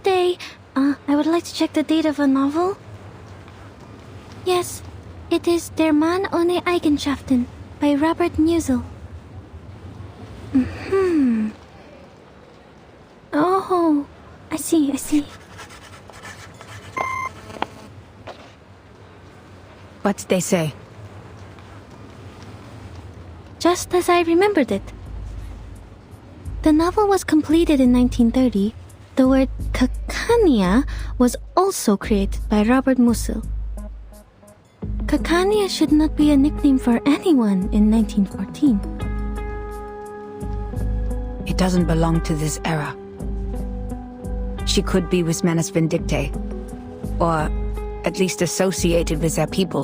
Good day. I would like to check the date of a novel. Yes, it is Der Mann ohne Eigenschaften by Robert Musil. Oh, I see. What did they say? Just as I remembered it. The novel was completed in 1930. The word Cacania was also created by Robert Musil. Cacania should not be a nickname for anyone in 1914. It doesn't belong to this era. She could be with Manus Vindictae, or at least associated with their people.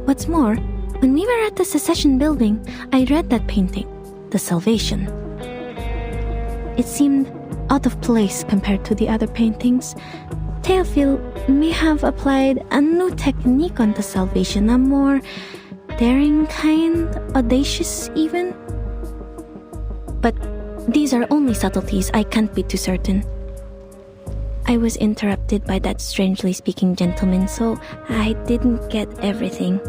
What's more, when we were at the Secession building, I read that painting, The Salvation. It seemed out of place compared to the other paintings. Théophile may have applied a new technique on The Salvation, a more daring kind, audacious even. But these are only subtleties, I can't be too certain. I was interrupted by that strangely speaking gentleman, so I didn't get everything.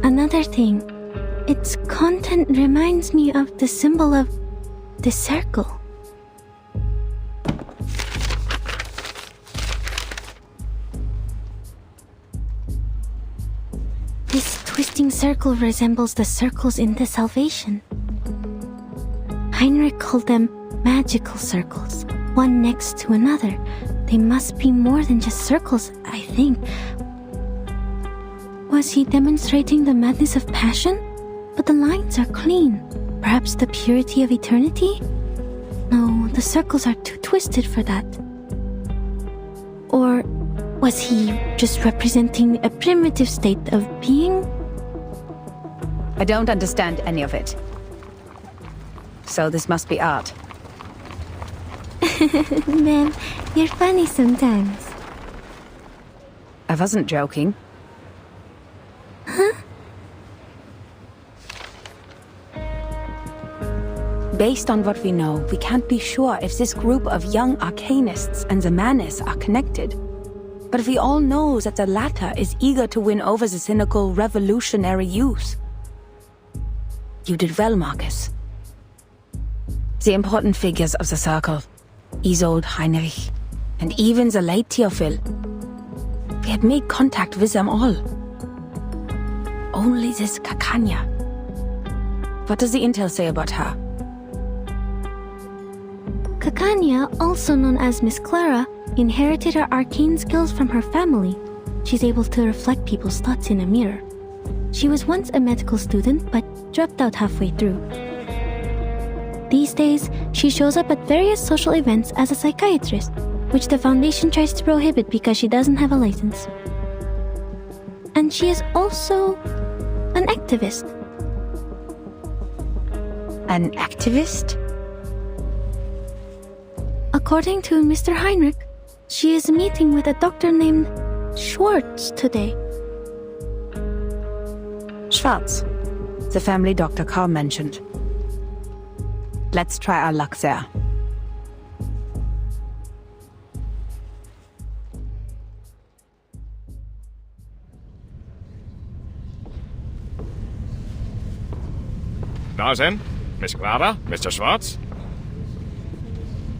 Another thing, its content reminds me of the symbol of the circle. This twisting circle resembles the circles in The Salvation. Heinrich called them magical circles, one next to another. They must be more than just circles, I think. Was he demonstrating the madness of passion? But the lines are clean. Perhaps the purity of eternity? No, the circles are too twisted for that. Or was he just representing a primitive state of being? I don't understand any of it. So this must be art. Man, you're funny sometimes. I wasn't joking. Huh? Based on what we know, we can't be sure if this group of young arcanists and the Manus are connected. But we all know that the latter is eager to win over the cynical revolutionary youth. You did well, Marcus. The important figures of the circle, Isolde, Heinrich, and even the late Théophile. We had made contact with them all. Only this Cacania. What does the intel say about her? Cacania, also known as Miss Clara, inherited her arcane skills from her family. She's able to reflect people's thoughts in a mirror. She was once a medical student, but dropped out halfway through. These days, she shows up at various social events as a psychiatrist, which the Foundation tries to prohibit because she doesn't have a license. And she is also an activist. An activist? According to Mr. Heinrich, she is meeting with a doctor named Schwartz today. Schwartz, the family doctor Carl mentioned. Let's try our luck there. Now then, Miss Clara, Mr. Schwartz.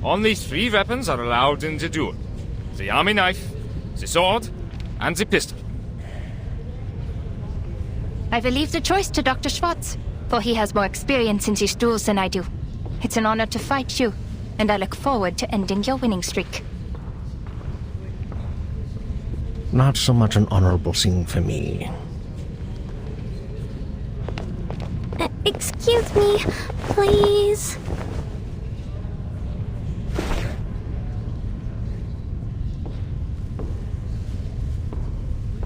Only 3 weapons are allowed in the duel. The army knife, the sword, and the pistol. I will leave the choice to Dr. Schwartz, for he has more experience in these duels than I do. It's an honor to fight you, and I look forward to ending your winning streak. Not so much an honorable scene for me. Excuse me, please.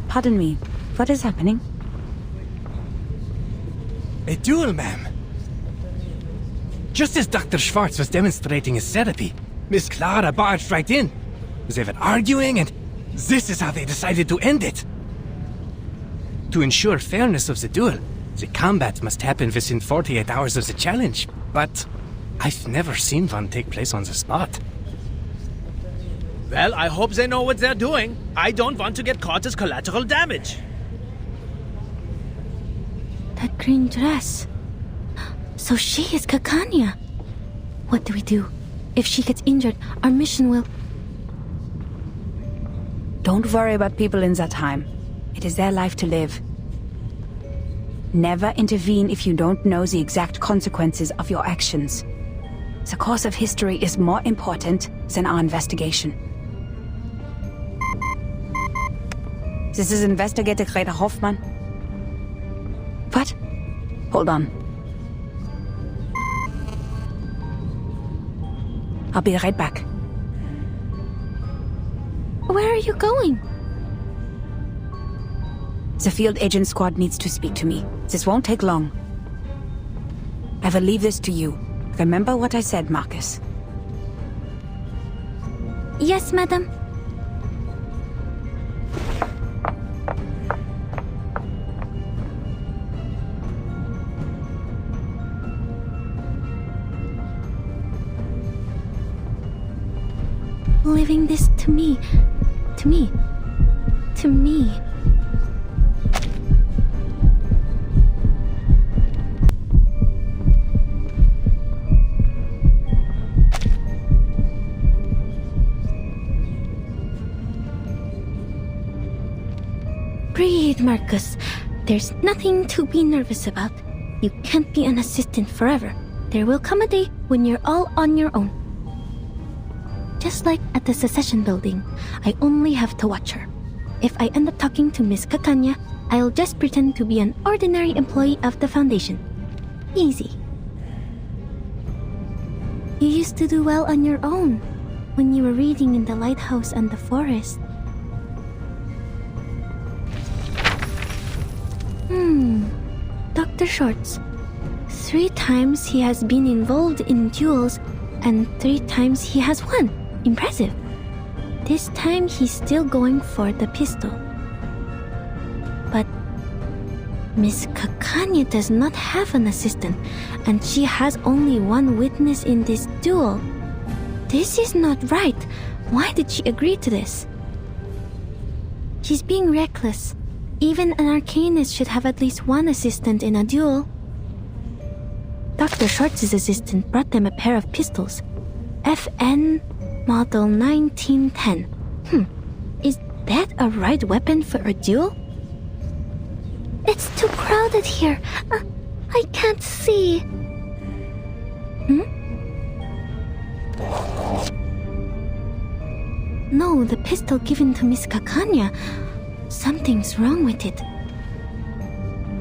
Pardon me, what is happening? A duel, ma'am. Just as Dr. Schwartz was demonstrating his therapy, Miss Clara barged right in. They were arguing, and this is how they decided to end it. To ensure fairness of the duel, the combat must happen within 48 hours of the challenge, but I've never seen one take place on the spot. Well, I hope they know what they're doing. I don't want to get caught as collateral damage. That green dress. So she is Kakanya. What do we do? If she gets injured, our mission will... Don't worry about people in that time. It is their life to live. Never intervene if you don't know the exact consequences of your actions. The course of history is more important than our investigation. This is Investigator Greta Hoffmann. What? Hold on. I'll be right back. Where are you going? The field agent squad needs to speak to me. This won't take long. I will leave this to you. Remember what I said, Marcus. Yes, madam. Leaving this to me. To me. To me. Breathe, Marcus. There's nothing to be nervous about. You can't be an assistant forever. There will come a day when you're all on your own. Just like at the secession building, I only have to watch her. If I end up talking to Miss Kakanya, I'll just pretend to be an ordinary employee of the Foundation. Easy. You used to do well on your own when you were reading in the lighthouse and the forest. Dr. Shorts. 3 times he has been involved in duels, and 3 times he has won. Impressive. This time he's still going for the pistol. But Miss Kakanya does not have an assistant, and she has only 1 witness in this duel. This is not right. Why did she agree to this? She's being reckless. Even an arcanist should have at least 1 assistant in a duel. Dr. Shorts' assistant brought them a pair of pistols. FN Model 1910. Is that a right weapon for a duel? It's too crowded here. I can't see. No, the pistol given to Miss Kakanya. Something's wrong with it.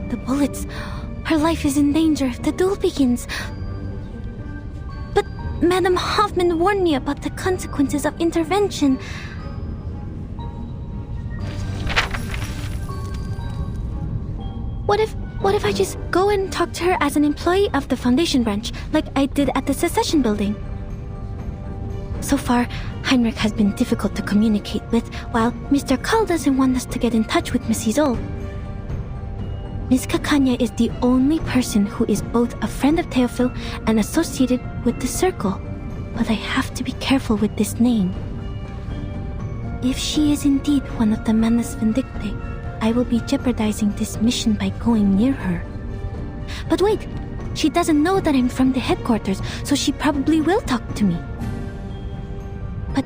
The bullets. Her life is in danger if the duel begins. But Madam Hoffman warned me about the consequences of intervention. What if I just go and talk to her as an employee of the Foundation branch, like I did at the secession building? So far, Heinrich has been difficult to communicate with, while Mr. Call doesn't want us to get in touch with Mrs. Zoll. Miss Kakanya is the only person who is both a friend of Theophil and associated with the Circle, but I have to be careful with this name. If she is indeed one of the Manus Vindictae, I will be jeopardizing this mission by going near her. But wait, she doesn't know that I'm from the headquarters, so she probably will talk to me. But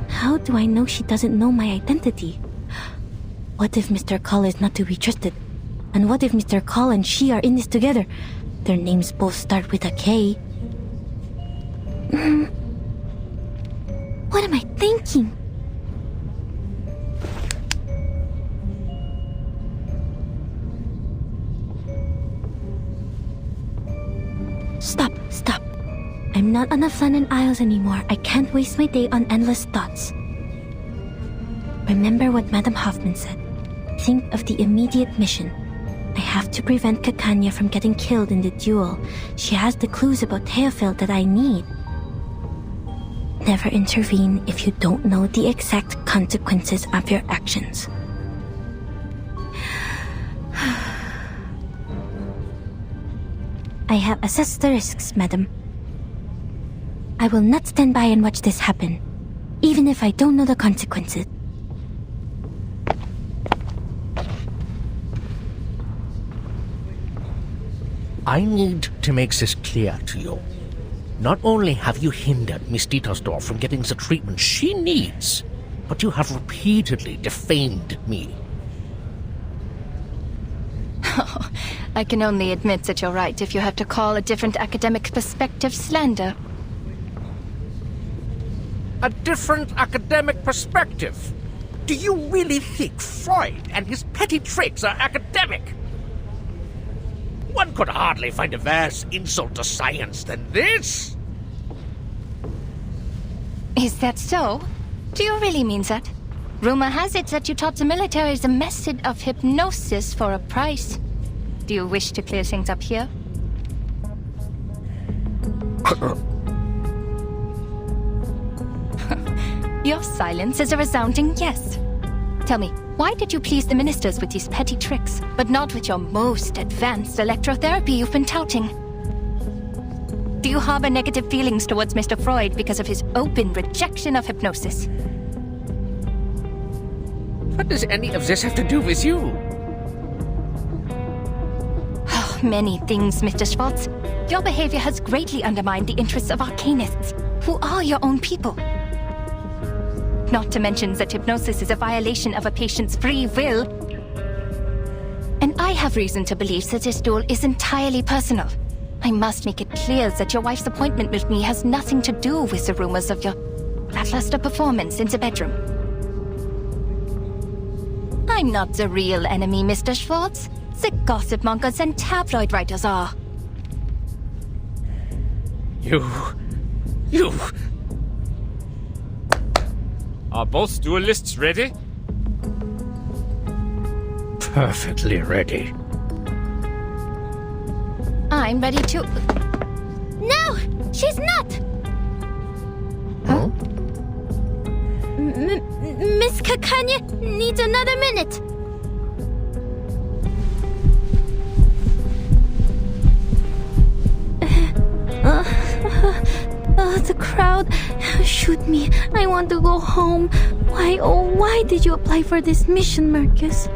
how do I know she doesn't know my identity? What if Mr. Call is not to be trusted? And what if Mr. Call and she are in this together? Their names both start with a K. What am I thinking? Stop. I'm not on the Flannan Isles anymore. I can't waste my day on endless thoughts. Remember what Madam Hoffman said. Think of the immediate mission. I have to prevent Kakanya from getting killed in the duel. She has the clues about Theophil that I need. Never intervene if you don't know the exact consequences of your actions. I have assessed the risks, madam. I will not stand by and watch this happen, even if I don't know the consequences. I need to make this clear to you. Not only have you hindered Miss Dietersdorf from getting the treatment she needs, but you have repeatedly defamed me. I can only admit that you're right if you have to call a different academic perspective slander. A different academic perspective? Do you really think Freud and his petty tricks are academic? One could hardly find a worse insult to science than this. Is that so? Do you really mean that? Rumor has it that you taught the military the method of hypnosis for a price. Do you wish to clear things up here? Your silence is a resounding yes. Tell me, why did you please the ministers with these petty tricks, but not with your most advanced electrotherapy you've been touting? Do you harbor negative feelings towards Mr. Freud because of his open rejection of hypnosis? What does any of this have to do with you? Oh, many things, Mr. Schwartz. Your behavior has greatly undermined the interests of arcanists, who are your own people. Not to mention that hypnosis is a violation of a patient's free will. And I have reason to believe that this duel is entirely personal. I must make it clear that your wife's appointment with me has nothing to do with the rumors of your lackluster performance in the bedroom. I'm not the real enemy, Mr. Schwartz. The gossip mongers and tabloid writers are. You... Are both duelists ready? Perfectly ready. I'm ready to... No! She's not! Huh? Miss Kakanya needs another minute. The crowd. Shoot me. I want to go home. Why, oh, why did you apply for this mission, Marcus?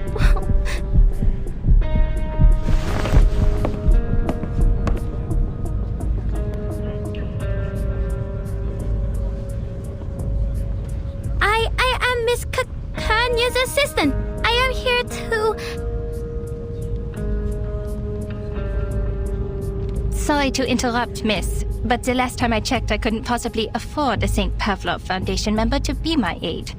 I am Miss Kanya's assistant. I am here to... Sorry to interrupt, miss, but the last time I checked, I couldn't possibly afford a St. Pavlov Foundation member to be my aide.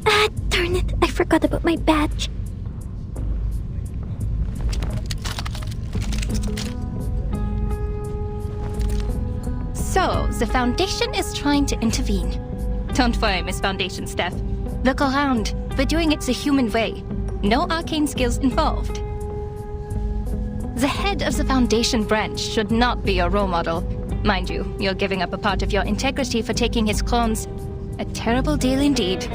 Ah, darn it. I forgot about my badge. So, the Foundation is trying to intervene. Don't worry, Miss Foundation staff. Look around. We're doing it the human way. No arcane skills involved. The head of the Foundation branch should not be your role model. Mind you, you're giving up a part of your integrity for taking his clones. A terrible deal indeed.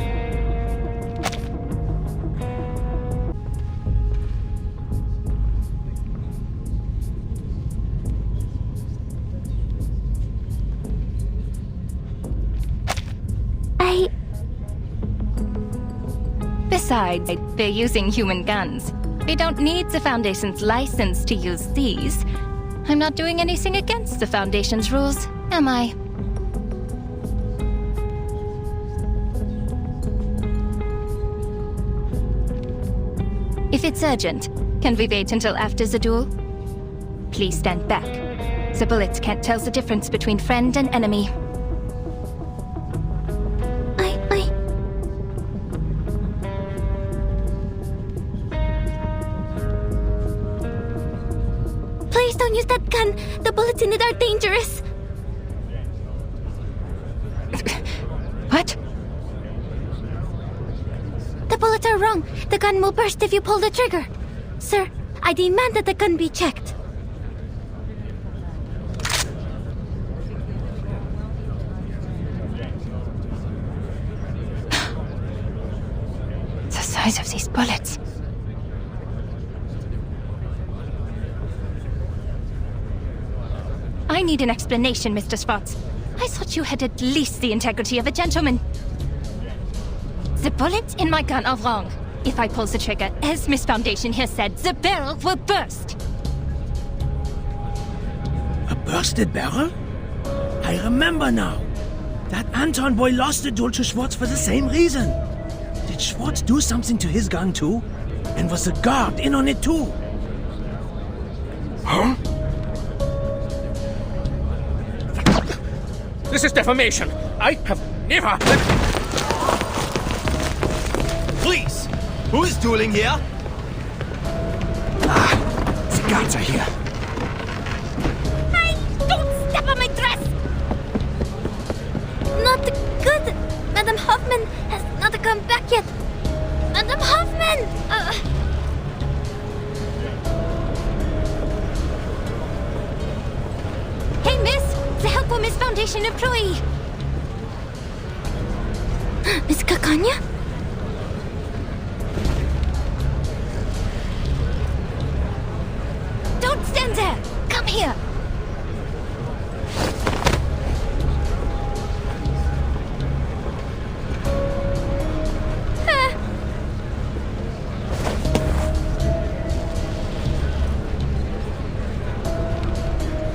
Besides, they're using human guns. We don't need the Foundation's license to use these. I'm not doing anything against the Foundation's rules, am I? If it's urgent, can we wait until after the duel? Please stand back. The bullets can't tell the difference between friend and enemy. Please don't use that gun. The bullets in it are dangerous. What? The bullets are wrong. The gun will burst if you pull the trigger. Sir, I demand that the gun be checked. The size of these bullets. I need an explanation, Mr. Spots. I thought you had at least the integrity of a gentleman. The bullets in my gun are wrong. If I pull the trigger, as Miss Foundation here said, the barrel will burst. A bursted barrel? I remember now. That Anton boy lost the duel to Schwartz for the same reason. Did Schwartz do something to his gun too? And was the guard in on it too? Huh? This is defamation. I have never... Please! Who is dueling here? The guards are here. Hey, don't step on my dress! Not good. Madame Hoffman has not come back yet. Madame Hoffman! Hey, miss! The helpful Miss Foundation employee! Miss Kakanya? Don't stand there! Come here!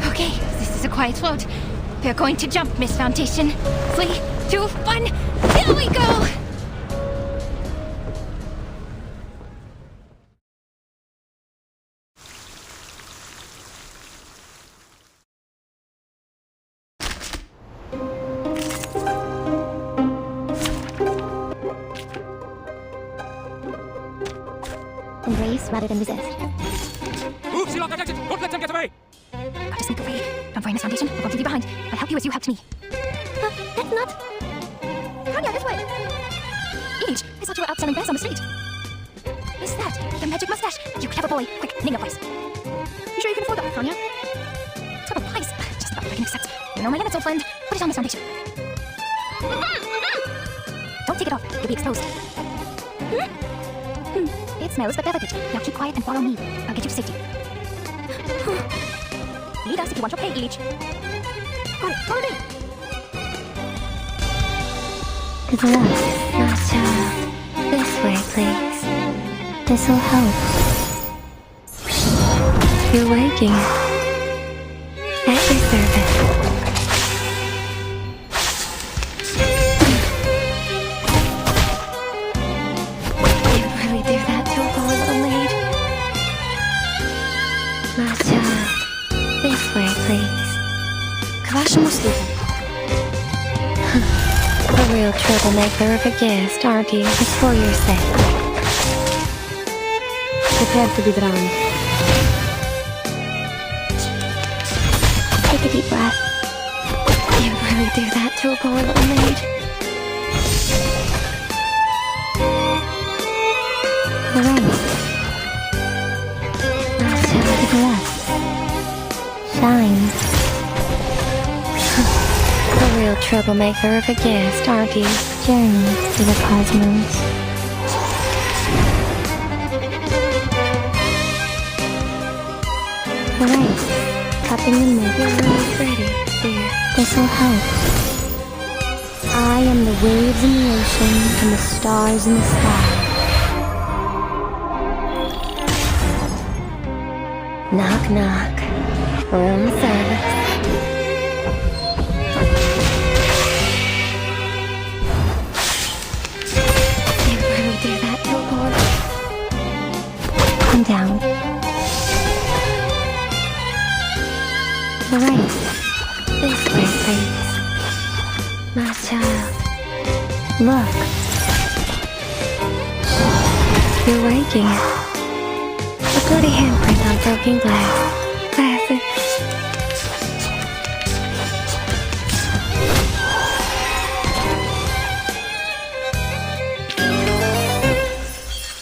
Okay, this is a quiet road. We're going to jump, Miss Foundation. 3, 2, 1, here we go! Embrace rather than resist. Move, Seal detected! Don't let them get away! I'll just sneak away. Don't worry, Miss Foundation. I'm going to be behind. I'll help you as you helped me. That's not... Kanya, this way! Age, I thought you were out selling bears on the street. Is that your magic mustache? You clever boy. Quick, name your price. You sure you can afford that, Kanya? Total price. Just about what I can accept. You know my limits, old friend. Put it on, Miss Foundation. Don't take it off. You'll be exposed. It smells but delicate. Now keep quiet and follow me. I'll get you to safety. Lead us if you want your pay, Age. Follow me. Good luck, my child. This way, please. This'll help. You're waking. At your service. My child, this way, please. К вашим услугам. A real troublemaker of a guest, aren't you? It's for your sake. Prepare to be drowned. Take a deep breath. You really do that to a poor little maid. Right. To the left. Shine. A real troublemaker of a guest, aren't you? Journey to the cosmos. Right. Cupping the milk. Your room is ready, dear. This'll help. I am the waves in the ocean and the stars in the sky. Knock, knock. Room service. You really do that, Topor? Calm down. Right. This way, please. My child. Look. You're waking. A bloody handprint on broken glass. Classic.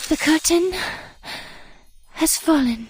The curtain has fallen.